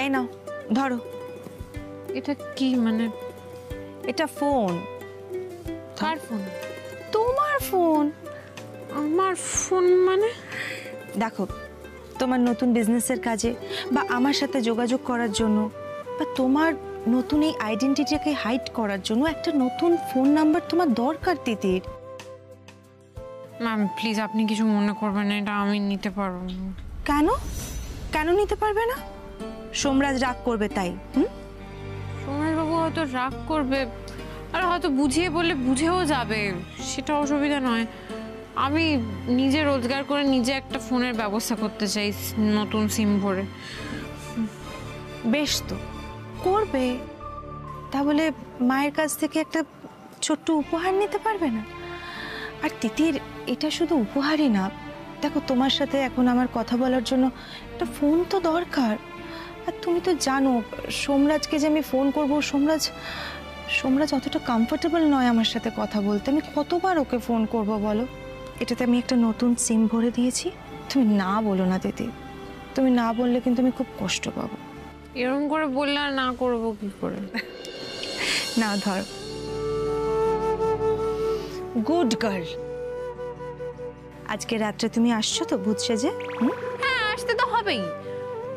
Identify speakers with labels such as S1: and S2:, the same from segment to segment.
S1: এই নাও ধরো।
S2: এটা কি মানে?
S1: এটা ফোন।
S2: কার ফোন?
S1: তোমার ফোন।
S2: আমার ফোন মানে?
S1: দেখো, তোমার নতুন বিজনেসের কাজে বা আমার সাথে যোগাযোগ করার জন্য বা তোমার নতুন এই আইডেন্টিটিকে হাইড করার জন্য একটা নতুন ফোন নাম্বার তোমার দরকার তিতির।
S2: ম্যাম প্লিজ আপনি কিছু মনে করবেন না, এটা আমি নিতে পারবো না।
S1: কেন? কেন নিতে পারবে না? সোমরাজ রাগ করবে তাই?
S2: সোমরাজবাবু হয়তো রাগ করবে, আর হয়তো বুঝিয়ে বললে বুঝেও যাবে, সেটা অসুবিধা নয়। আমি নিজে রোজগার করে নিজে একটা ফোনের ব্যবস্থা করতে চাই, নতুন সিম ভরে।
S1: বেশ তো, করবে। তাহলে মায়ের কাছ থেকে একটা ছোট্ট উপহার নিতে পারবে না? আর তিতির, এটা শুধু উপহারই না, দেখো তোমার সাথে এখন আমার কথা বলার জন্য একটা ফোন তো দরকার। আর তুমি তো জানো সোমরাজকে যে আমি ফোন করব, সোমরাজ অতটা কমফোর্টেবল নয় আমার সাথে কথা বলতে। আমি কতবার ওকে ফোন করব বলো? এটাতে আমি একটা নতুন সিম ভরে দিয়েছি। তুমি না বলো না তিতির, তুমি না বললে কিন্তু আমি খুব কষ্ট পাবো।
S2: এরকম করে বললে আর না করবো কি করে?
S1: না ধর, গুড গার্ল। আজকে রাত্রে তুমি আসছো তো ভূত সেজে?
S2: হ্যাঁ আসতে তো হবেই।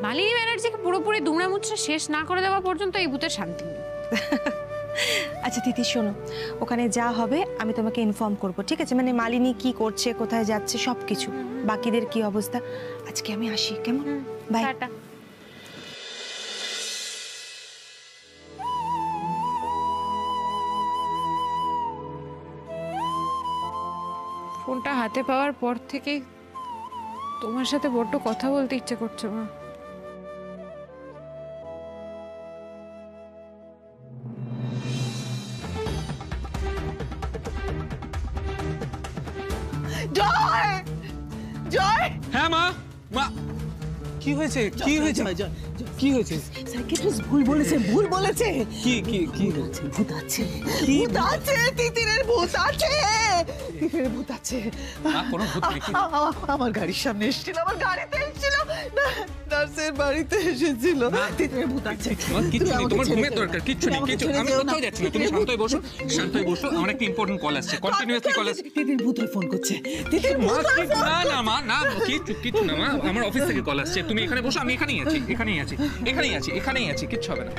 S2: মালিনী ব্যানার্জিকে পুরোপুরি দুমড়ে মুচড়ে শেষ না করে দেওয়া পর্যন্ত এই ভূতের শান্তি নেই।
S1: আচ্ছা তিতি শোনো, ওখানে যা হবে আমি তোমাকে ইনফর্ম করব, ঠিক আছে? মানে মালিনী কি করছে, কোথায় যাচ্ছে, সবকিছু, বাকিদের কি অবস্থা। আজকে আমি আসি, কেমন? বাই।
S2: টাটা। ফোনটা হাতে পাওয়ার পর থেকেই তোমার সাথে বড্ড কথা বলতে ইচ্ছে করছে মা।
S3: জয়, জয়।
S4: হ্যাঁ মা, মা কি হয়েছে? কি হয়েছে? কি হয়েছে?
S3: সাইকিয়াট্রিস্ট ভুল বলেছে, ভুল বলেছে।
S4: কি কি কি
S3: ভূত আছে, ভূত আছে, তিতিরের ভূত আছে, তিতিরের ভূত আছে।
S4: কোনো ভূত নেই।
S3: আমার গাড়ির সামনে এসেছিল, আমার গাড়িতে এসেছিল, নার্সের বাড়িতে এসেছিল। তিতিরের ভূত আছে।
S4: কিচ্ছু নেই, তোমার ঘুমের দরকার। কিচ্ছু নেই, কিচ্ছু। আমি কোথাও যাচ্ছি না, তুমি শান্ত হয়ে বসো, শান্ত হয়ে বসো। আমার একটা ইম্পর্টেন্ট কল আসছে, কন্টিনিউয়াসলি কল আসছে।
S3: তিতির ভূত ফোন করছে, তিতির ভূত।
S4: না না মা, না কিচ্ছু না মা, আমার অফিস থেকে কল আসছে। তুমি এখানে বসো, আমি এখানেই আছি, এখানেই আছি, কিচ্ছু হবে না।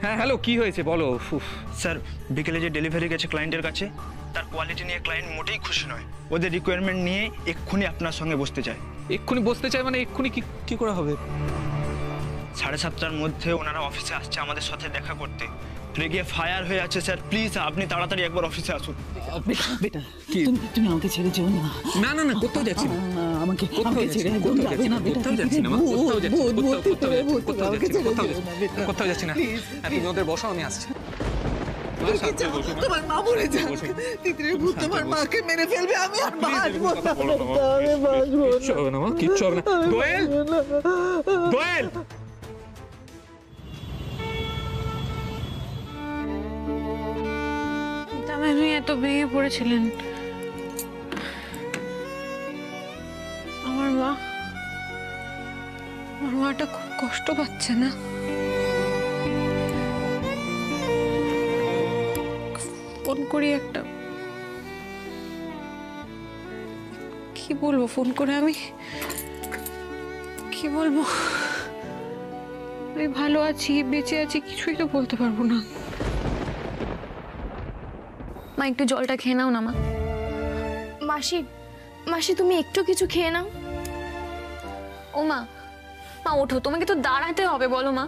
S4: হ্যাঁ হ্যালো, কি হয়েছে বলো?
S5: স্যার, বিকেলে যে ডেলিভারি গেছে ক্লায়েন্টের কাছে, তার কোয়ালিটি নিয়ে ক্লায়েন্ট মোটেই খুশি নয়। ওদের রিকোয়ারমেন্ট নিয়ে এক্ষুনি আপনার সঙ্গে বসতে চায়।
S4: এক্ষুনি বসতে চাই মানে এক্ষুনি কি করে হবে?
S5: 7:30টার মধ্যে ওনারা অফিসে আসছে আমাদের সাথে দেখা করতে। রেগে ফায়ার হয়ে আছে স্যার, প্লিজ আপনি তাড়াতাড়ি একবার অফিসে আসুন।
S3: বেটা, তুমি আমাকে ছেড়ে যেও না।
S4: না না না, কোথাও যাচ্ছি না,
S3: আমাকে ছেড়ে
S4: কোথাও যাচ্ছি না, কোথাও যাচ্ছি না। তুমি ওদের বসো, আমি আসছি।
S3: তোমার মা মরে যাক, তিতিরের ভূত তোমার মাকে মেরে ফেলবে, আমি আর বাঁচবো না।
S4: কিচ্ছু হবে না। দোয়েল, দোয়েল।
S2: আপনি এত ভেঙে পড়েছিলেন। আমার মাটা খুব কষ্ট পাচ্ছে না? ফোন করি একটা, কি বলবো ফোন করে? আমি কি বলবো? আমি ভালো আছি, বেঁচে আছি, কিছুই তো বলতে পারবো না।
S6: মা একটু জলটা খেয়ে নাও না মা। মাসি তুমি একটু কিছু খেয়ে নাও। ও মা, ওঠো, তোমাকে তো দাঁড়াতে হবে, বলো মা।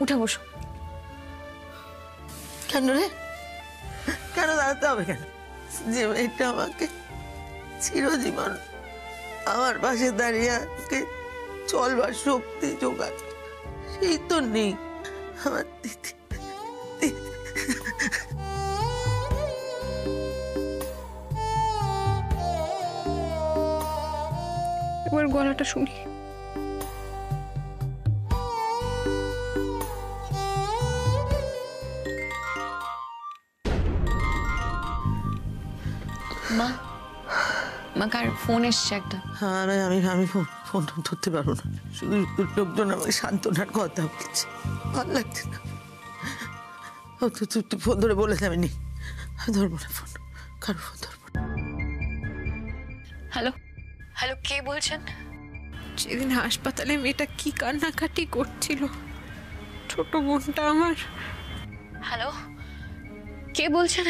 S6: উঠে বসো।
S3: কেন রে, কেন দাঁড়াতে হবে? কেন? যে মেয়েটা আমাকে চিরজীবন আমার পাশে দাঁড়িয়ে আমাকে চলবার শক্তি জোগায়, সেই তো নেই। আমার দিদি
S2: এবার গলাটা শুনি।
S6: আমাকে আর ফোন এসছে একটা।
S3: হ্যাঁ আমি আমি ফোন ধরতে পারবো না, শুধু লোকজন আমাকে সান্ত্বনার কথা বলছে, ভালো লাগছে না। তুই ফোন ধরে বলে যাবি নি, আমি ধরবো না ফোন, কারো ফোন ধরবো না।
S6: হ্যালো হ্যালো, কে বলছেন?
S2: সেদিন হাসপাতালে মেয়েটা কি কান্নাকাটি করছিল, ছোট বোনটা আমার।
S6: হ্যালো, কে বলছেন?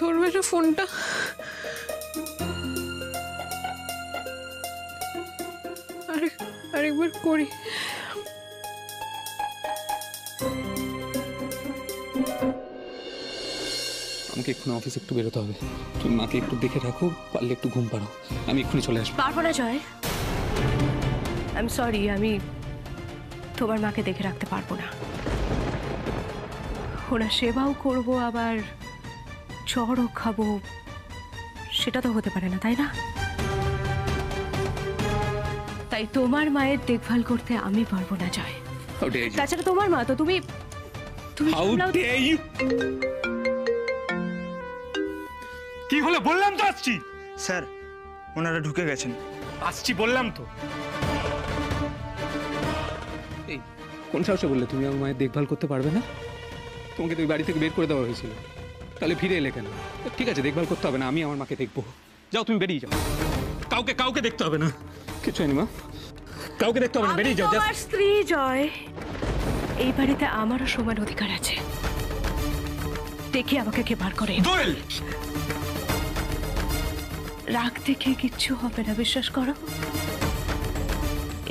S2: ধরবে না ফোনটা। আরেকবার করি।
S4: আমাকে এক্ষুনি অফিস একটু বেরোতে হবে, তুমি মাকে একটু দেখে রাখো, পারলে একটু ঘুম পাড়ো, আমি এক্ষুনি চলে আসবো।
S7: পারবো না জয়, আই এম সরি, আমি তোমার মাকে দেখে রাখতে পারবো না। ওরা সেবাও করবো আবার চড়ও খাবো, সেটা তো হতে পারে না, তাই না? তাই তোমার মায়ের দেখভাল করতে আমি পারবো না জয়। তাছাড়া তোমার মা তো, তুমি
S5: কি হলো বললাম তো আসছি। স্যার ওনারা ঢুকে গেছেন। আসছি বললাম তো।
S4: এই কোন সাহসে বললে তুমি আমার মায়ের দেখভাল করতে পারবে না? তোমাকে তো ওই বাড়ি থেকে বের করে দেওয়া হয়েছিল, তাহলে ফিরে এলে কেন? ঠিক আছে, দেখভাল করতে হবে না, আমি আমার মাকে দেখবো। যাও তুমি বেরিয়ে যাও, কাউকে দেখতে হবে না। কিছু হয়নি মা, কাউকে দেখতে হবে না, বেরিয়ে যাও।
S7: তোমার স্ত্রী জয়, এই বাড়িতে আমারও সমান অধিকার আছে। দেখি আমাকে কে বার করে। রাগ দেখে কিচ্ছু হবে না, বিশ্বাস করো।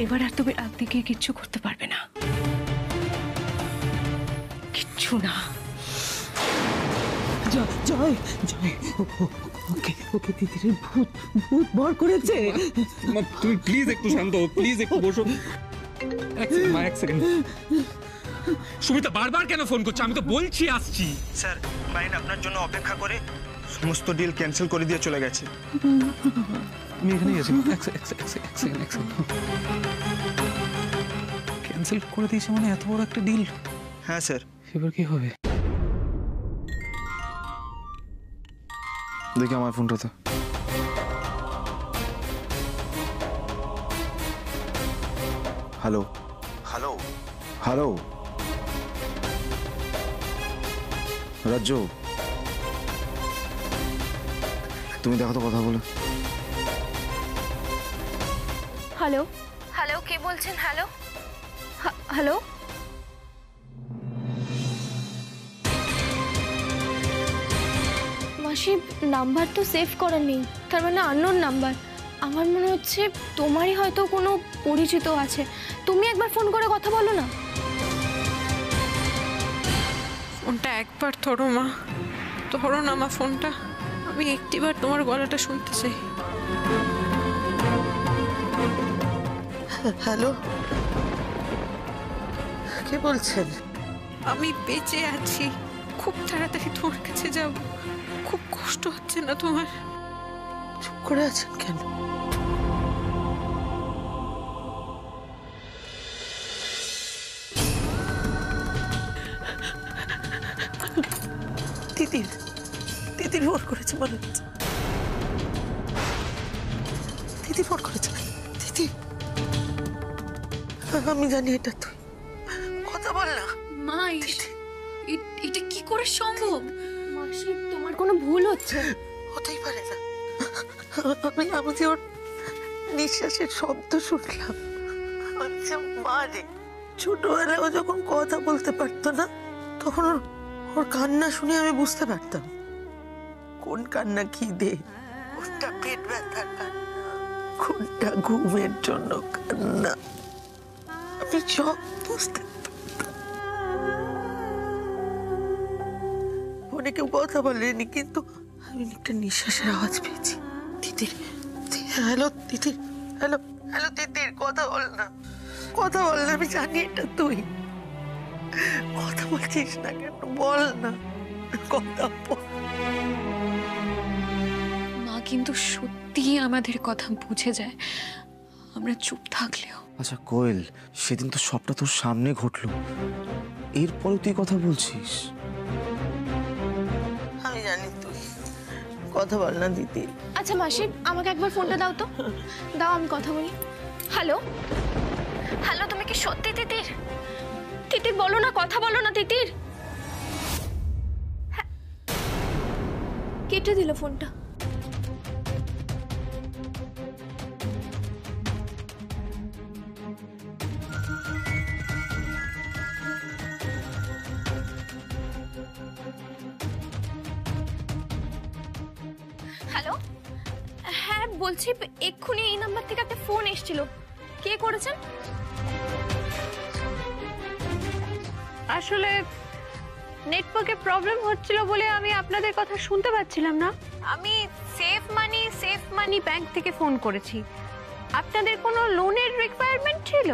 S7: এবার আর তুমি রাগ দেখে কিচ্ছু করতে পারবে না, কিচ্ছু না।
S3: জয় জয়, ওকে তিতিরের ভূত ভর করেছে।
S4: তুমি প্লিজ একটু শান্ত হও, প্লিজ একটু বসো। এক সেকেন্ড। সুমিতা বারবার কেন ফোন করছে? আমি তো বলছি আসছি।
S5: স্যার ক্লায়েন্ট আপনার জন্য অপেক্ষা করে সমস্ত ডিল ক্যান্সেল করে দিয়ে চলে গেছে।
S4: আমি এখানেই আছি। ক্যান্সেল করে দিয়েছে মানে এত বড় একটা ডিল?
S5: হ্যাঁ স্যার।
S4: এবার কি হবে?
S8: দেখি আমার ফোনটাতে। হ্যালো হ্যালো হ্যালো, রাজ্য, তুমি দেখো তো কথা বলে।
S7: হ্যালো হ্যালো, কে বলছেন? হ্যালো হ্যালো,
S6: মাসি নাম্বার তো সেভ করা নেই, তার মানে আননোন নাম্বার। আমার মনে হচ্ছে তোমারই হয়তো কোনো পরিচিত আছে, তুমি একবার ফোন করে কথা বলো না।
S2: ফোনটা একবার ধরো মা, ধরো না মা ফোনটা, আমি একটিবার তোমার গলাটা শুনতে চাই।
S3: হ্যালো, কে বলছেন?
S2: আমি বেঁচে আছি, খুব তাড়াতাড়ি তোমার কাছে যাব। খুব কষ্ট হচ্ছে না তোমার?
S3: চুপ করে আছেন কেন? তিতির ফোন করেছে মনে হচ্ছে। তিতি ফোন করেছে। তিতি, আমি জানি এটা তুই, কথা বল না।
S6: মা এটা কি করে সম্ভব? মাসি তোমার কোনো ভুল হচ্ছে।
S3: হতেই পারে না, আমি যে ওর নিঃশ্বাসের শব্দ শুনলাম। মারে ছোটবেলায় ও যখন কথা বলতে পারতো না, তখন ওর কান্না শুনে আমি বুঝতে পারতাম কোন কান্না খিদে, কোনটা পেট ব্যথার কান্না, কোনটা ঘুমের জন্য কান্না। আমি সব বুঝতে পারতাম। ফোনে কেউ কথা বলেনি, কিন্তু আমি একটা নিঃশ্বাসের আওয়াজ পেয়েছি। তিতির, হ্যালো তিতির, হ্যালো হ্যালো তিতির, কথা বল না, কথা বল না। আমি জানি এটা তুই, কথা বলছিস না কেন? বল না, কথা বল।
S6: মা কিন্তু সত্যিই আমাদের কথা বুঝে যায়, আমরা চুপ থাকলেও।
S8: আচ্ছা কোয়েল, সেদিন তো সবটা তোর সামনে ঘটলো, এরপরে তুই কথা বলছিস?
S3: আমি জানি তুই কথা বল না দিদি।
S6: আচ্ছা মাসি, আমাকে একবার ফোনটা দাও তো। দাও, আমি কথা বলি। হ্যালো হ্যালো, তুমি কি সত্যি তিতির? তিতির বলো না, কথা বলো না তিতির। হ্যাঁ। কেটে দিল ফোনটা। হ্যালো, হ্যাঁ বলছি, এক্ষুনি এই নাম্বার থেকে একটা ফোন এসেছিল। কে করেছেন?
S7: আসলে নেটওয়ার্কের প্রবলেম হচ্ছিল বলে আমি আপনাদের কথা শুনতে পাচ্ছিলাম না। আমি সেফ মানি ব্যাংক থেকে ফোন করেছি। আপনাদের কোনো লোনের রিকোয়ারমেন্ট ছিল?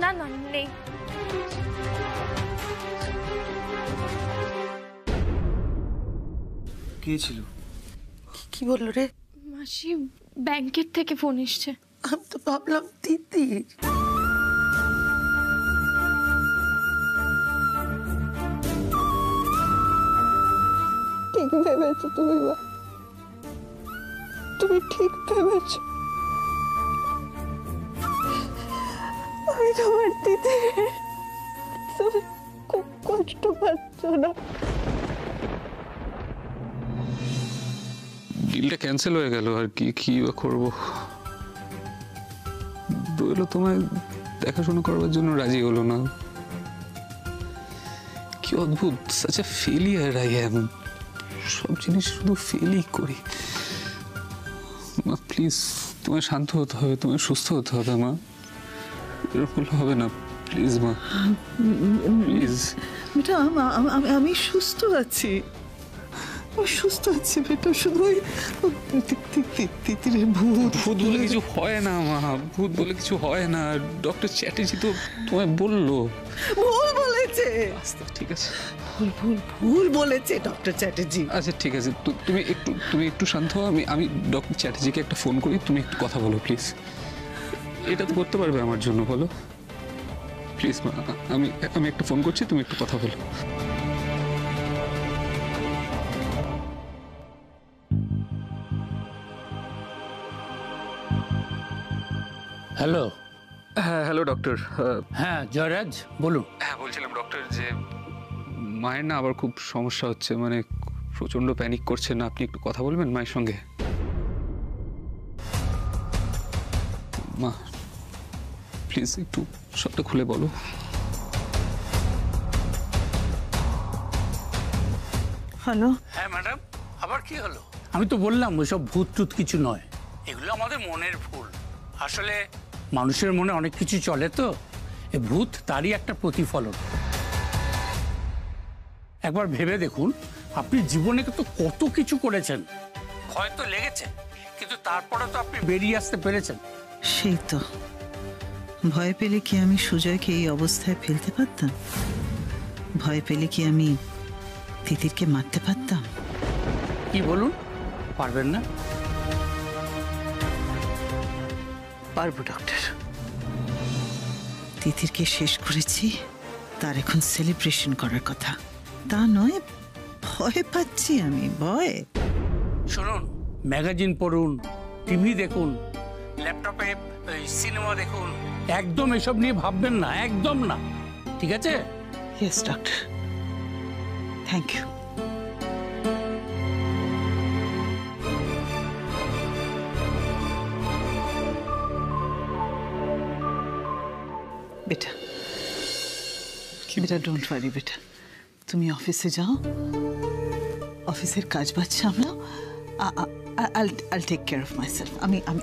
S6: না না, নেই।
S8: কে ছিল?
S3: কি বললো রে?
S6: মাসি, ব্যাংকের থেকে ফোন এসছে।
S3: আমি তো ভাবলাম তিতির। ঠিক ভেবেছো তুমি, মা, তুমি ঠিক ভেবেছো। আমি তোমার তিতির, তুমি খুব কষ্ট পাচ্ছ না?
S4: ডিলটা ক্যান্সেল হয়ে গেল, আর কি কি বা করবো। দোয়েলও তোমায় দেখাশোনা করবার জন্য রাজি হলো না। কি অদ্ভুত, such a failure I am. সব জিনিস শুধু ফেলই করি। মা প্লিজ, তোমায় শান্ত হতে হবে, তোমায় সুস্থ হতে হবে মা। এরকম হবে না প্লিজ মা, প্লিজ।
S3: বেটা, আমি সুস্থ আছি, সুস্থ আছি বেটা। শুধু তিতিরের ভূত
S4: ভূত বলে কিছু হয় না মা, ভূত বলে কিছু হয় না। ডক্টর চ্যাটার্জি তো তোমায় বললো।
S3: ভুল বলেছে।
S4: আস্তে, ঠিক আছে,
S3: ভুল বলেছে ডক্টর চ্যাটার্জি।
S4: আচ্ছা ঠিক আছে, তুমি একটু শান্ত হও। আমি ডক্টর চ্যাটার্জিকে একটা ফোন করি, তুমি একটু কথা বলো প্লিজ। এটা তো করতে পারবে আমার জন্য, বলো প্লিজ মা। আমি একটা ফোন করছি, তুমি একটু কথা বলো।
S9: হ্যালো।
S4: হ্যাঁ হ্যালো ডক্টর।
S9: হ্যাঁ জয়রাজ, বলুন।
S4: হ্যাঁ বলছিলাম ডক্টর যে মায়ের না আবার খুব সমস্যা হচ্ছে, মানে প্রচন্ড প্যানিক করছে না। আপনি একটু কথা বলবেন মায়ের সঙ্গে? মা প্লিজ একটু সবটা খুলে বলো।
S3: হ্যালো।
S9: হ্যাঁ ম্যাডাম, আবার কি হলো? আমি তো বললাম ওইসব ভূত টুত কিছু নয়, এগুলো আমাদের মনের ভুল। আসলে মানুষের মনে অনেক কিছু চলে, তো এই ভূত তারই একটা প্রতিফলন। একবার ভেবে দেখুন, আপনি জীবনে তো কত কিছু করেছেন, ভয় তো লেগেছে, কিন্তু তারপরে তো আপনি বেরিয়ে আসতে পেরেছেন।
S10: সেই তো, ভয় পেলে কি আমি সুজয়কে এই অবস্থায় ফেলতে পারতাম? ভয় পেলে কি আমি তিতিরকে মারতে পারতাম?
S9: কি বলুন, পারবেন না?
S3: পারবো ডক্টর।
S10: তিতিরকে শেষ করেছি, তার এখন সেলিব্রেশন করার কথা। তা নয়, ভয় পাচ্ছি আমি, ভয়।
S9: শুনুন, ম্যাগাজিন পড়ুন, টিভি দেখুন, ল্যাপটপে সিনেমা দেখুন, একদম এসব নিয়ে ভাববেন না, একদম না, ঠিক আছে?
S10: Yes doctor, thank you. বেটা, বেটা ডোন্ট ওয়ারি বেটা, তুমি অফিসে যাও, অফিসের কাজ বাজ সামলাও। I'll take care of myself.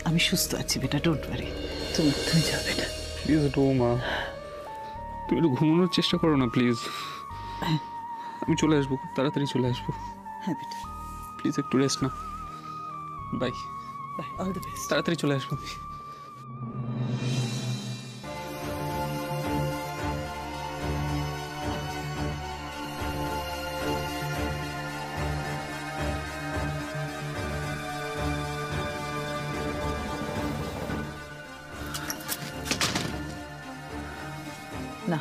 S10: আমি সুস্থ আছি বেটা, ডোন্ট ওয়ারি। তুমি যাও বেটা।
S4: প্লিজ ডো মা, তুমি একটু ঘুমানোর চেষ্টা করো না প্লিজ। আমি চলে আসবো, খুব তাড়াতাড়ি চলে আসবো।
S10: হ্যাঁ বেটা,
S4: প্লিজ একটু rest now. Bye
S10: bye, all the best.
S4: তাড়াতাড়ি চলে আসবো।
S10: না,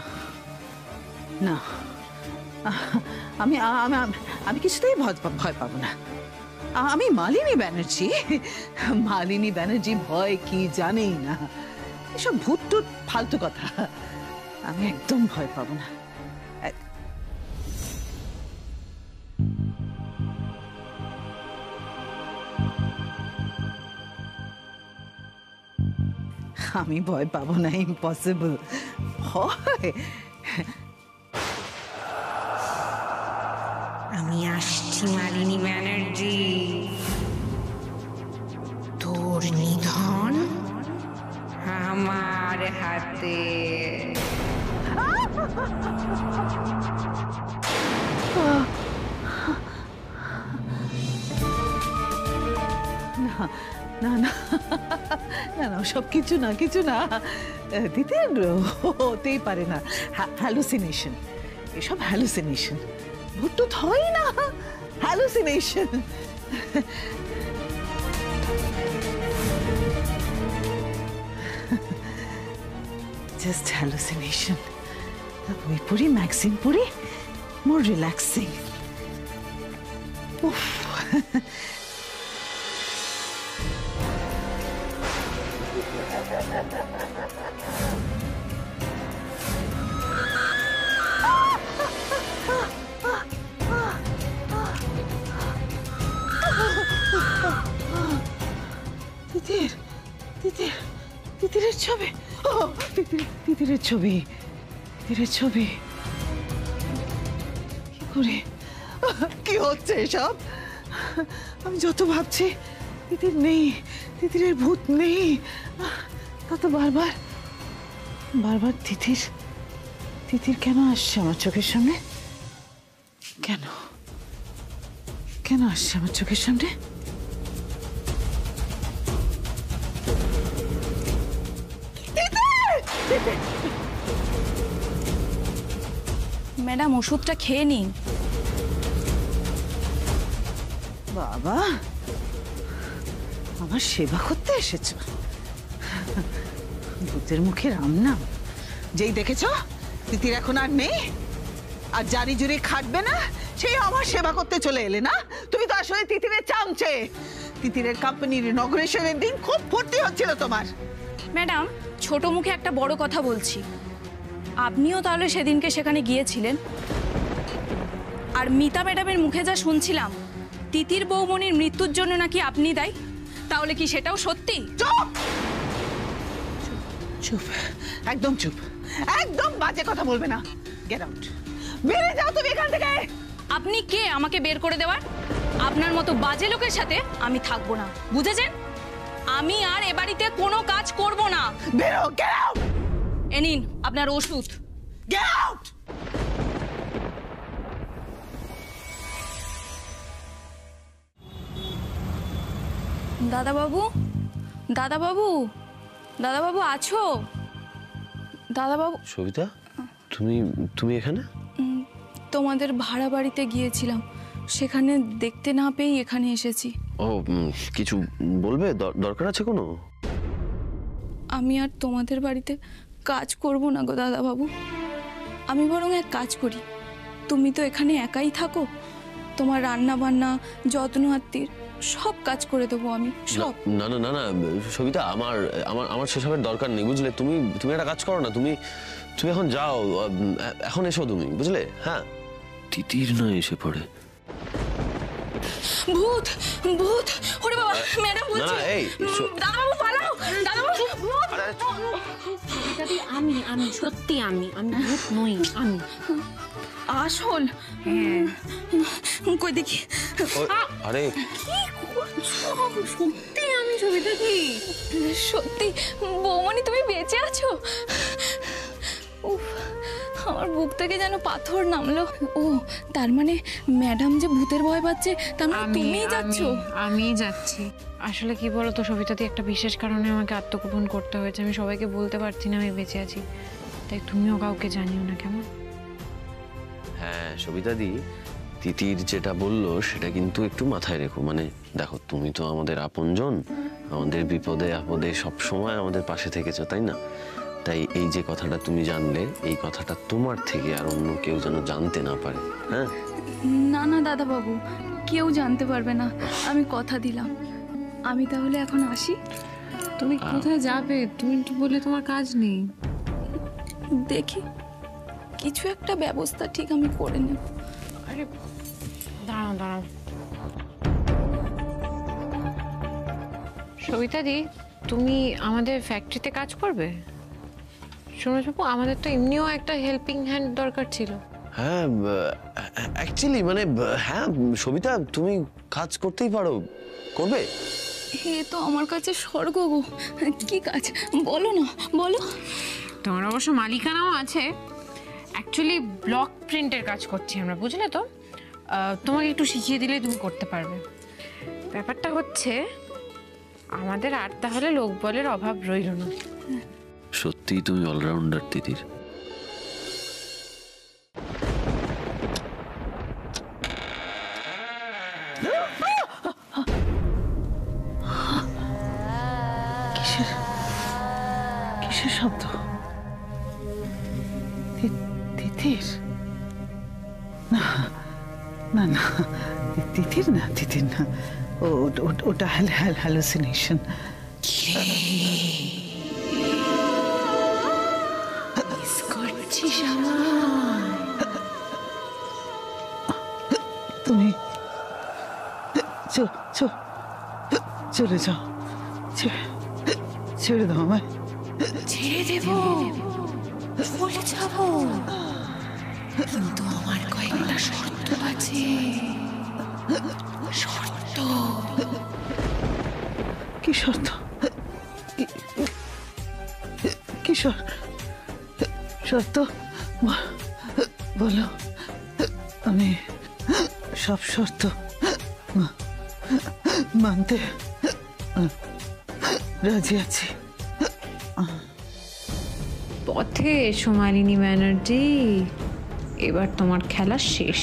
S10: না, আমি আমি আমি কিছুতেই ভয় পাবো না। আমি মালিনী ব্যানার্জি ভয় কি জানেই না। এসব ভূত টুত ফালতু কথা, আমি একদম ভয় পাবো না। আমি ভয় পাবো না, ইম্পসিবল। হয়
S2: আমি আসছি মালিনী ব্যানার্জি, তোর নিধন আমার হাতে।
S10: না না না না, সব কিছু না দিদির হতেই পারে না। হ্যালুসিনেশন, এসব হ্যালুসিনেশন, ভূত হয় না, হ্যালুসিনেশন। Just hallucination. বই পড়ি, ম্যাগজিন পড়ি, মোর রিল্যাক্সিং। তিতিরের ছবি, তিতিরের ছবি কি করে, কি হচ্ছে এসব? আমি যত ভাবছি তিতির নেই, তিতিরের ভূত নেই, তত বারবার তিতির কেন আসছে আমার চোখের সামনে? কেন আসছে আমার চোখের সামনে?
S6: ম্যাডাম ওষুধটা খেয়ে নিন।
S10: বাবা, আমার সেবা করতে এসেছ? ভূতের মুখে রাম নাম। যেই দেখেছ তিতির এখন আর নেই, আর জারি জুড়ে খাটবে না, সেই আমার সেবা করতে চলে এলে না? তুমি তো আসলে তিতিরের চামচে। তিতিরের কোম্পানির ইনগ্রেশনের দিন খুব ফুর্তি হচ্ছিল তোমার।
S6: ম্যাডাম ছোট মুখে একটা বড় কথা বলছি, আপনিও তাহলে সেদিনকে সেখানে গিয়েছিলেন। আর মিতা ম্যাডামের মুখে যা শুনছিলাম তিতির বৌমনির মৃত্যুর জন্য নাকি আপনি দায়ী, তাহলে কি সেটাও সত্যি?
S10: চুপ চুপ, একদম চুপ, একদম বাজে কথা বলবে না। গেট আউট, বেরিয়ে যাও তুমি এখান থেকে।
S6: আপনি কে আমাকে বের করে দেওয়ার? আপনার মতো বাজে লোকের সাথে আমি থাকবো না, বুঝেছেন? আমি আর এ বাড়িতে কোনো কাজ করব না।
S10: বেরো, গেট আউট।
S6: এ নিন আপনার ওষুধ।
S10: Get out.
S6: দাদাবাবু, দাদাবাবু, দাদাবাবু আছো? দাদাবাবু।
S11: সবিতা, তুমি এখানে?
S6: তোমাদের ভাড়া বাড়িতে গিয়েছিলাম, সেখানে দেখতে না পেয়ে এখানে এসেছি।
S11: ও, কিছু বলবে? দরকার আছে কোনো?
S6: আমি আর তোমাদের বাড়িতে কাজ করব না গো দাদাবাবু। আমি বরং এক কাজ করি, তুমি তো এখানে একাই থাকো, তোমার রান্না বান্না, যত্ন আত্মীর সব কাজ করে দেবো আমি, সব।
S11: না না না না সবিতা, আমার আমার আমার সেসবের দরকার নেই, বুঝলে? তুমি একটা কাজ করো না, তুমি এখন যাও, এখন এসো তুমি, বুঝলে? হ্যাঁ, তিতির না এসে পড়ে।
S6: ভূত, ভূত! ওরে বাবা, ম্যাডাম বলছে। দাদাবাবু পালাও, দাদাবাবু!
S2: আমি সত্যি আমি ভূত নই, আমি
S6: আসল। কই দেখি।
S11: আরে
S2: কি করছো? সত্যি আমি ছবিটা কি?
S6: সত্যি বৌমনি তুমি বেঁচে আছো? উফ, আমার বুক থেকে যেন পাথর নামলো। ও তার মানে ম্যাডাম যে ভূতের ভয় পাচ্ছে, তার মানে তুমিই যাচ্ছ?
S2: আমি যাচ্ছি। আসলে কি বলতো সবিতাদি, একটা বিশেষ কারণে আমাকে আত্মগোপন করতে হয়েছে। আমি সবাইকে বলতে পারছি না আমি বেঁচে আছি, তাই তুমিও কাউকে জানিও না, কেমন?
S11: হ্যাঁ সবিতাদি, তিতির যেটা বললো সেটা কিন্তু একটু মাথায় রেখো। মানে দেখো, তুমি তো আমাদের আপনজন, আমাদের বিপদে আপদে সব সময় আমাদের পাশে থেকেছো, তাই না? তাই এই যে কথাটা তুমি জানলে, এই কথাটা তোমার থেকে আর অন্য কেউ যেন জানতে না পারে। হ্যাঁ
S6: না না দাদাবাবু, কেউ জানতে পারবে না, আমি কথা দিলাম। আমি তাহলে এখন আসি।
S2: তুমি কোথায় যাবে? তুমি তো বলে তোমার কাজ নেই।
S6: দেখি কিছু একটা ব্যবস্থা ঠিক আমি করে নেব।
S2: আরে দাঁড়াও দাঁড়াও, সবিতা দি, তুমি আমাদের ফ্যাক্টরিতে কাজ করবে? সুরজবাবু, আমাদের তো এমনিও একটা হেল্পিং হ্যান্ড দরকার ছিল।
S11: হ্যাঁ অ্যাকচুয়ালি মানে হ্যাঁ সবিতা, তুমি কাজ করতেই পারো, করবে?
S6: হে তো আমার কাছে স্বর্গ গো। কি কাজ বলো না, বলো।
S2: তোমার অবশ্য মালিকানাও আছে। অ্যাকচুয়ালি ব্লক প্রিন্টের কাজ করছি আমরা, বুঝলে তো? তোমাকে একটু শিখিয়ে দিলে তুমি করতে পারবে। ব্যাপারটা হচ্ছে আমাদের আর তাহলে লোকবলের অভাব রইল না।
S11: সত্যিই তুমি অলরাউন্ডার তিতির।
S10: কিসের শব্দ? তিতির? না না না, তিতির না, তিতির না, ওটা হ্যালুসিনেশন। তুমি চলে যাও, ছেড়ে দাও আমায়।
S1: ছেড়ে দেব বলে যাব, কিন্তু আমার কয়েকটা শর্ত আছে। শর্ত?
S10: কি শর্ত? কি শর্ত বলো। আমি সব শর্ত মানতে রাজি আছি।
S2: পথে এসো মালিনী ব্যানার্জি, এবার তোমার খেলা শেষ।